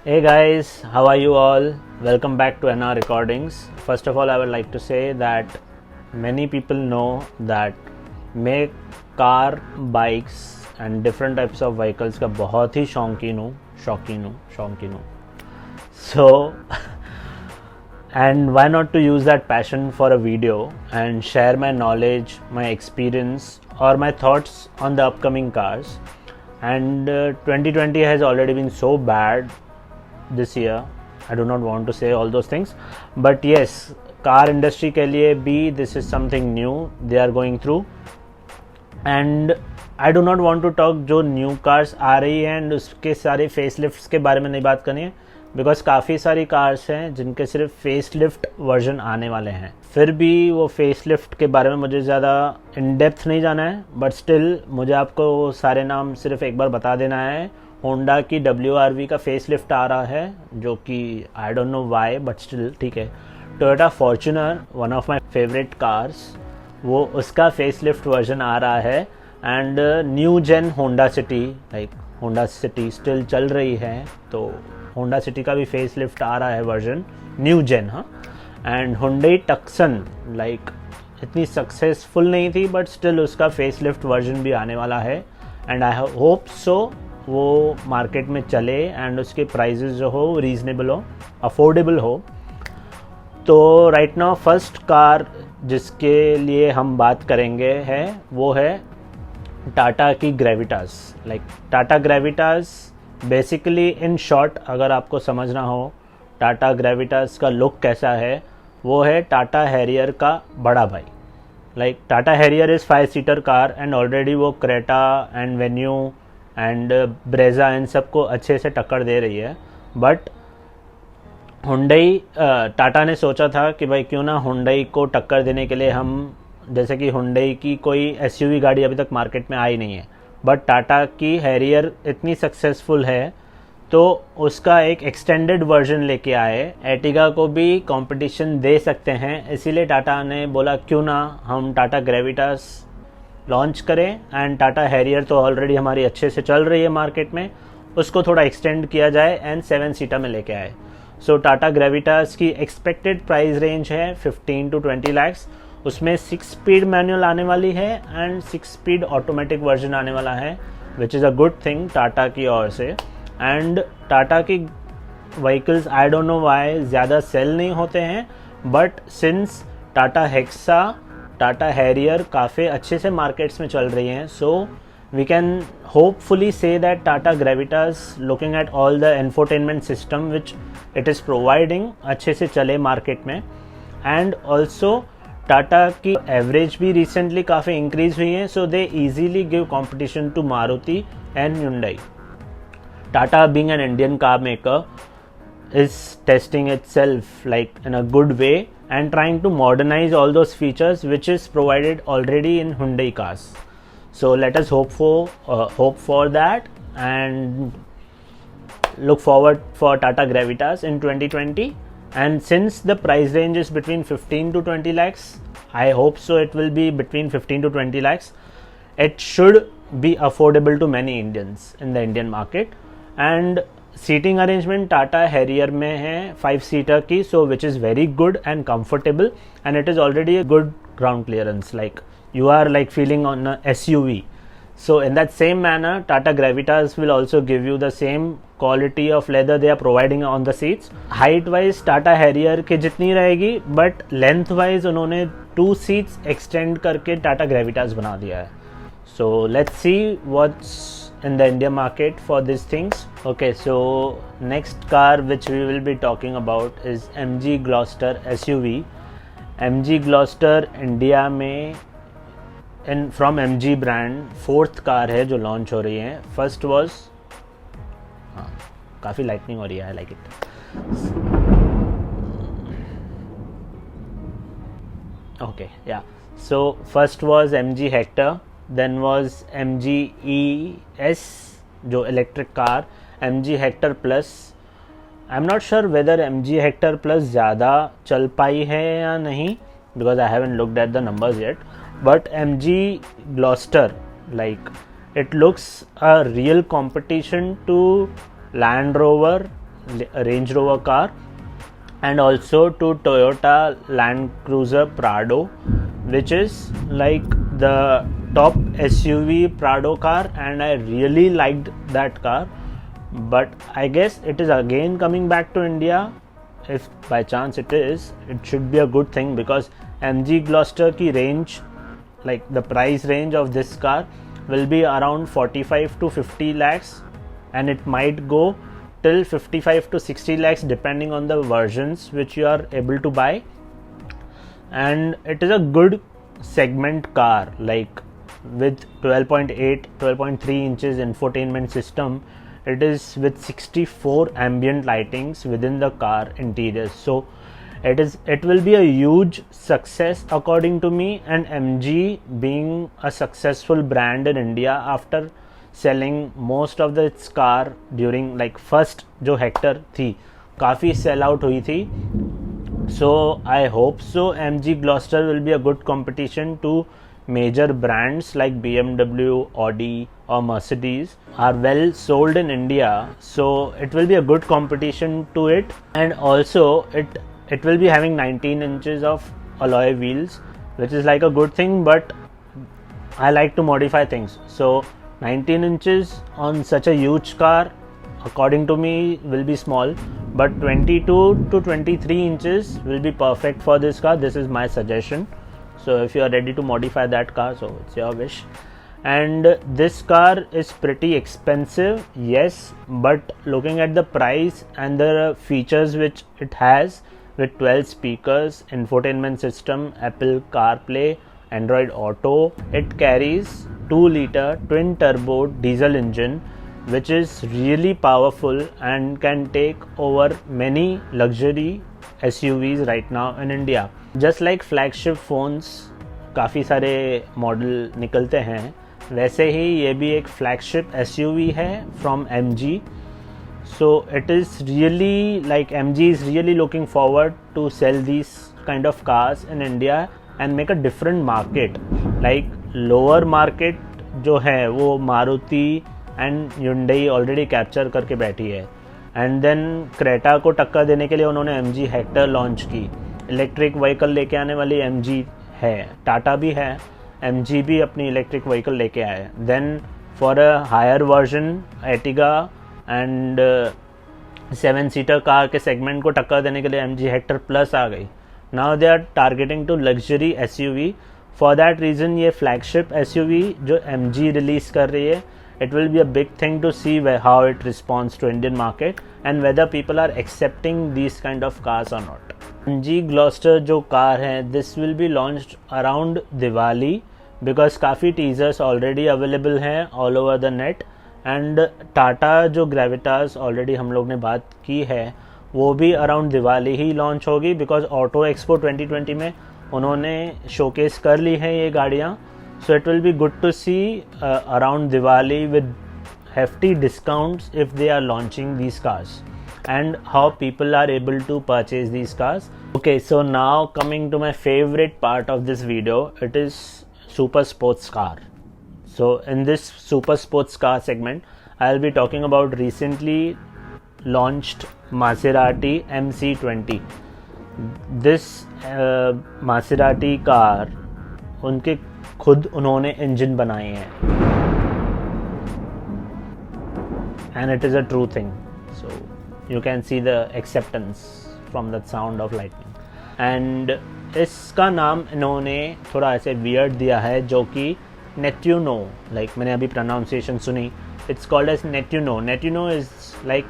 Hey guys, how are you all? Welcome back to NR Recordings. First of all, I would like to say that many people know that मैं car, bikes and different types of vehicles का बहुत ही शौकीन हूँ. So and why not to use that passion for a video and share my knowledge, my experience or my thoughts on the upcoming cars. And 2020 has already been so bad this year. I do not want to say all those things, but yes, car industry के लिए भी this is something new they are going through. And I do not want to talk जो new cars आ रही हैं and उसके सारे facelifts के बारे में नहीं बात करनी है, बिकॉज काफ़ी सारी कार्स हैं जिनके सिर्फ फेसलिफ्ट वर्जन आने वाले हैं. फिर भी वो फेसलिफ्ट के बारे में मुझे ज़्यादा इन डेप्थ नहीं जाना है, बट स्टिल मुझे आपको वो सारे नाम सिर्फ एक बार बता देना है. होंडा की WRV का फेसलिफ्ट आ रहा है, जो कि I don't know why, but still ठीक है. Toyota Fortuner, one of my favourite cars, वो उसका फेसलिफ्ट वर्जन आ रहा है. And new gen Honda City, like Honda City still चल रही है, तो होंडा सिटी का भी फेसलिफ्ट आ रहा है वर्जन न्यू जेन. हाँ, एंड हुंडई टक्सन, लाइक इतनी सक्सेसफुल नहीं थी, बट स्टिल उसका फेसलिफ्ट वर्जन भी आने वाला है. एंड आई होप सो वो मार्केट में चले एंड उसके प्राइजेस जो हो रीजनेबल हो, अफोर्डेबल हो. तो राइट नाउ फर्स्ट कार जिसके लिए हम बात करेंगे है वो है टाटा की Gravitas. Like Tata Gravitas basically in short अगर आपको समझना हो टाटा ग्रेविटास का लुक कैसा है, वो है टाटा हैरियर का बड़ा भाई. Like Tata Harrier is 5 seater car and already वो Creta and Venue and Brezza इन सबको अच्छे से टक्कर दे रही है. बट हुंडई, टाटा ने सोचा था कि भाई क्यों ना हुंडई को टक्कर देने के लिए हम, जैसे कि हुंडई की कोई SUV गाड़ी अभी तक मार्केट में आई नहीं है, बट टाटा की हैरियर इतनी सक्सेसफुल है तो उसका एक एक्सटेंडेड वर्जन लेके आए. एर्टिगा को भी कंपटीशन दे सकते हैं, इसीलिए टाटा ने बोला क्यों ना हम टाटा ग्रेविटास लॉन्च करें. एंड टाटा हैरियर तो ऑलरेडी हमारी अच्छे से चल रही है मार्केट में, उसको थोड़ा एक्सटेंड किया जाए एंड 7 सीटर में लेके आए. सो टाटा ग्रेविटास की एक्सपेक्टेड प्राइस रेंज है 15 to 20 lakhs. उसमें 6 स्पीड मैनुअल आने वाली है एंड 6 स्पीड ऑटोमेटिक वर्जन आने वाला है, which is a good thing Tata की ओर से. एंड टाटा की vehicles I don't know why ज़्यादा सेल नहीं होते हैं, but since Tata Hexa, Tata Harrier काफ़ी अच्छे से मार्केट्स में चल रही हैं, so we can hopefully see that Tata Gravitas looking at all the infotainment system which it is providing अच्छे से चले मार्केट में. एंड ऑल्सो टाटा की एवरेज भी रिसेंटली काफ़ी इंक्रीज हुई है, so they easily give competition to Maruti and Hyundai. Tata being an Indian car maker is testing itself like in a good way and trying to modernize all those features which is provided already in Hyundai cars. So let us hope for that and look forward for Tata Gravitas in 2020. And since the price range is between 15 to 20 lakhs, I hope so it will be between 15 to 20 lakhs. It should be affordable to many Indians in the Indian market. And seating arrangement Tata Harrier में है 5 seater की, so which is very good and comfortable and it is already a good ground clearance, like you are like feeling on a SUV. So in that same manner, Tata Gravitas will also give you the same quality of leather they are providing on the seats. Height wise Tata Harrier के जितनी रहेगी, but length wise उन्होंने 2 seats extend करके Tata Gravitas बना दिया है. So let's see what's in the India market for these things. Okay, so next car which we will be talking about is MG Gloster SUV. MG Gloster India में from MG brand 4th car है जो launch हो रही है. First was, हाँ काफ़ी lightning हो रही है, I like it. Okay yeah, so first was MG Hector, then was MG ES जो electric car, MG Hector Plus. I am not sure whether MG Hector Plus ज़्यादा चल पाई है या नहीं, because I haven't looked at the numbers yet. But MG Gloster, like it looks a real competition to Land Rover, Range Rover car, and also to Toyota Land Cruiser Prado, which is like the top SUV Prado car, and I really liked that car. But I guess it is again coming back to India. If by chance it is, it should be a good thing, because MG Gloster ki range, like the price range of this car will be around 45 to 50 lakhs, and it might go till 55 to 60 lakhs depending on the versions which you are able to buy. And it is a good segment car, like with 12.8 12.3 inches infotainment system. It is with 64 ambient lightings within the car interior, so it will be a huge success according to me. And MG being a successful brand in India after selling most of its car during like first जो Hector थी काफ़ी sell out हुई थी. So I hope so MG Gloster will be a good competition to major brands like BMW, Audi or Mercedes are well sold in India. So it will be a good competition to it. And also it will be having 19 inches of alloy wheels, which is like a good thing, but I like to modify things. So 19 inches on such a huge car according to me will be small, but 22 to 23 inches will be perfect for this car. This is my suggestion. So if you are ready to modify that car, so it's your wish. And this car is pretty expensive, yes, but looking at the price and the features which it has, with 12 speakers, infotainment system, Apple CarPlay, Android Auto, it carries 2-liter twin turbo diesel engine, which is really powerful and can take over many luxury SUVs right now in India. Just like flagship phones काफ़ी सारे model निकलते हैं, वैसे ही ये भी एक flagship SUV है from MG. So it is really like MG is really looking forward to sell these kind of cars in India and make a different market. Like lower market जो है वो Maruti and Hyundai already capture करके बैठी है. And then Creta को टक्कर देने के लिए उन्होंने MG हेक्टर लॉन्च की. इलेक्ट्रिक व्हीकल लेके आने वाली MG है, टाटा भी है, MG भी अपनी इलेक्ट्रिक व्हीकल लेके आए. Then for a higher version Ertiga and 7-सीटर कार के सेगमेंट को टक्कर देने के लिए MG हेक्टर प्लस आ गई. Now they are targeting to luxury SUV. For that reason ये फ्लैगशिप SUV जो MG रिलीज़ कर रही है, it will be a big thing to see how it responds to Indian market and whether people are accepting these kind of cars or not. MG Gloster जो car है, this will be launched around Diwali because काफ़ी teasers already available हैं all over the net. and Tata जो Gravitas already हम लोग ने बात की है, वो भी around दिवाली ही लॉन्च होगी because Auto Expo 2020 में उन्होंने शोकेस कर ली है ये गाड़ियाँ. So it will be good to see around Diwali with hefty discounts if they are launching these cars, and how people are able to purchase these cars. Okay, so now coming to my favorite part of this video, it is super sports car. So in this super sports car segment, I'll be talking about recently launched Maserati MC20. This Maserati car, उनके खुद उन्होंने engine बनाए हैं, and it is a true thing. So you can see the acceptance from the sound of lightning. And इसका नाम इन्होंने थोड़ा ऐसे weird दिया है, जो कि Nettuno, like मैंने अभी pronunciation सुनी, it's called as Nettuno. Nettuno is like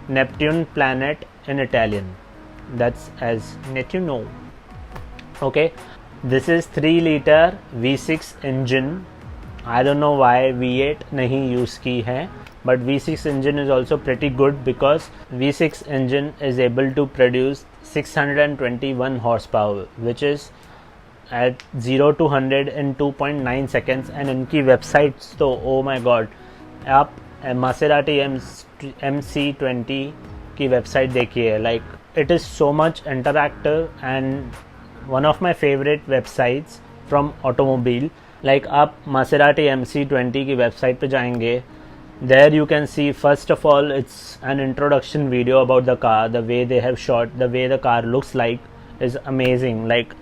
Neptune planet in Italian. That's as Nettuno. Okay. This is 3-liter V6 engine. I don't know why V8 नहीं use की है, but V6 engine is also pretty good because V6 engine is able to produce 621 horsepower, which is at 0 to 100 in 2.9 seconds. And इनकी websites तो oh my god, आप Maserati MC20 की website देखिए, like it is so much interactive and one of my favorite websites from automobile. like आप Maserati MC20 की website पे जाएंगे There you can see, first of all, it's an introduction video about the car. The way they have shot, the way the car looks like is amazing. Like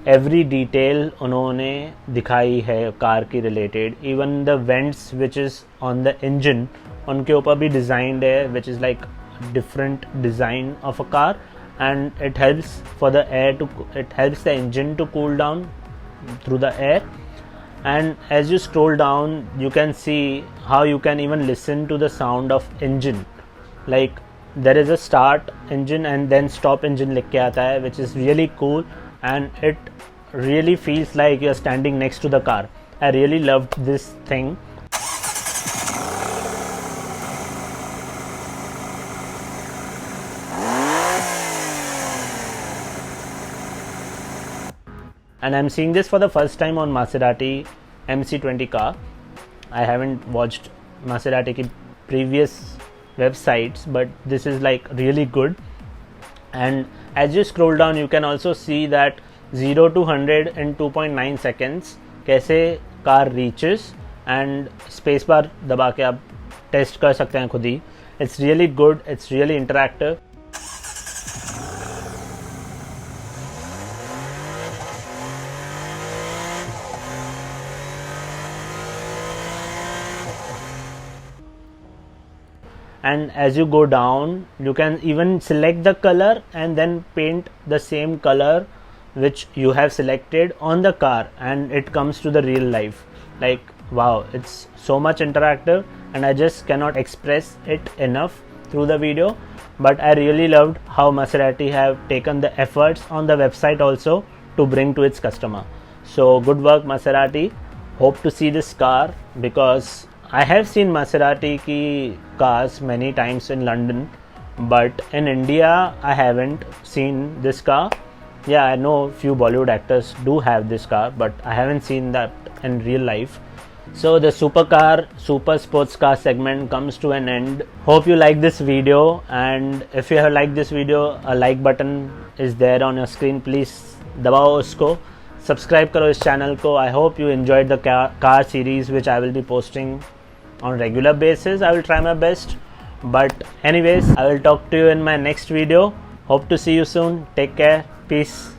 every detail उन्होंने दिखाई है car की related. Even the vents which is on the engine, उनके ऊपर भी designed है, which is like different design of a car, and it helps for the air to, it helps the engine to cool down through the air. And as you scroll down, you can see how you can even listen to the sound of engine. Like there is a start engine and then stop engine लिख के आता है, which is really cool, and it really feels like you're standing next to the car. I really loved this thing. And I'm seeing this for the first time on Maserati MC20 car. I haven't watched Maserati ki previous websites, but this is like really good. And as you scroll down, you can also see that 0 to 100 in 2.9 seconds कैसे car reaches, and space bar दबा के आप test कर सकते हैं खुद ही. It's really good, it's really interactive. And as you go down, you can even select the color and then paint the same color which you have selected on the car, and it comes to the real life. Like wow, it's so much interactive, and I just cannot express it enough through the video. But I really loved how Maserati have taken the efforts on the website also to bring to its customer. So good work, Maserati. Hope to see this car, because I have seen Maserati ki cars many times in London, but in India I haven't seen this car. Yeah, I know few Bollywood actors do have this car, but I haven't seen that in real life. So the super sports car segment comes to an end. Hope you like this video, and if you have liked this video, a like button is there on your screen. Please दबाओ उसको, subscribe करो इस channel को. I hope you enjoyed the car series which I will be posting on regular basis. I will try my best, but anyways, I will talk to you in my next video. Hope to see you soon. Take care. Peace.